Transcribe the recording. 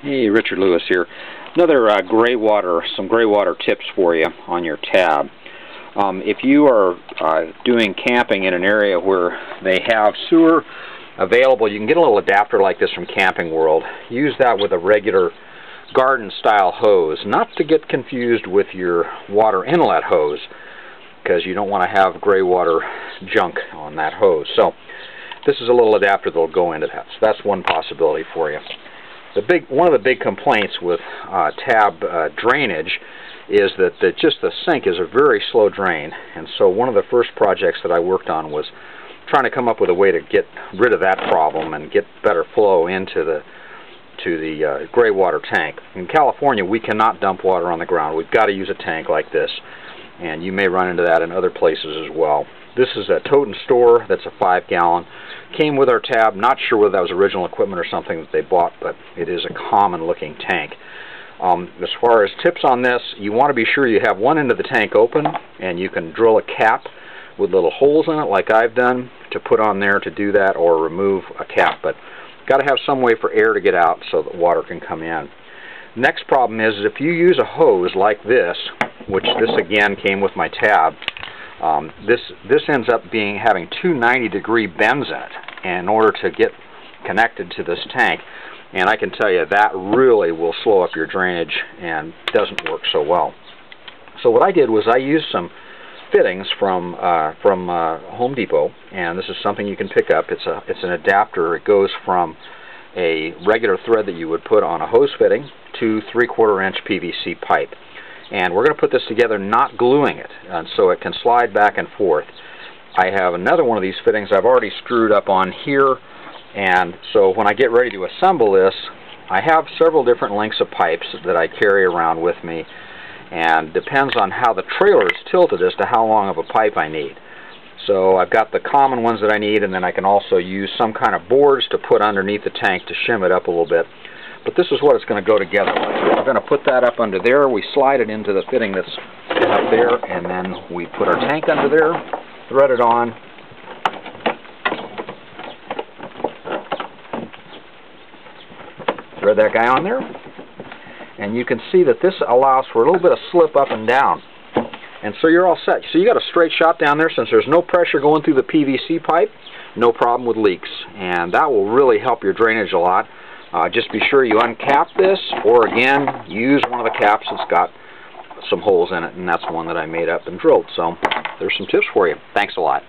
Hey, Richard Lewis here. Another some gray water tips for you on your tab. If you are doing camping in an area where they have sewer available, you can get a little adapter like this from Camping World. Use that with a regular garden style hose, not to get confused with your water inlet hose, because you don't want to have gray water junk on that hose. So this is a little adapter that will go into that. So that's one possibility for you. One of the big complaints with tab drainage is that the sink is a very slow drain, and so one of the first projects that I worked on was trying to come up with a way to get rid of that problem and get better flow into the gray water tank. In California, we cannot dump water on the ground. We've got to use a tank like this, and you may run into that in other places as well. This is a tote and store that's a 5-gallon. Came with our tab. Not sure whether that was original equipment or something that they bought, but it is a common looking tank. As far as tips on this, you want to be sure you have one end of the tank open, and you can drill a cap with little holes in it like I've done to put on there to do that, or remove a cap. But got to have some way for air to get out so that water can come in. Next problem is if you use a hose like this, which this again came with my tab, this ends up having two 90-degree bends in it in order to get connected to this tank, and I can tell you that really will slow up your drainage and doesn't work so well. So what I did was I used some fittings from Home Depot, and this is something you can pick up. It's an adapter. It goes from a regular thread that you would put on a hose fitting to 3/4 inch PVC pipe. And we're going to put this together not gluing it, and so it can slide back and forth. I have another one of these fittings I've already screwed up on here, and so when I get ready to assemble this, I have several different lengths of pipes that I carry around with me, and depends on how the trailer is tilted as to how long of a pipe I need. So I've got the common ones that I need, and then I can also use some kind of boards to put underneath the tank to shim it up a little bit. But this is what it's going to go together with. We're going to put that up under there. We slide it into the fitting that's up there, and then we put our tank under there, thread it on, thread that guy on there, and you can see that this allows for a little bit of slip up and down. And so you're all set. So you got a straight shot down there. Since there's no pressure going through the PVC pipe, no problem with leaks, and that will really help your drainage a lot. Just be sure you uncap this, or again, use one of the caps that's got some holes in it, and that's one that I made up and drilled. So there's some tips for you. Thanks a lot.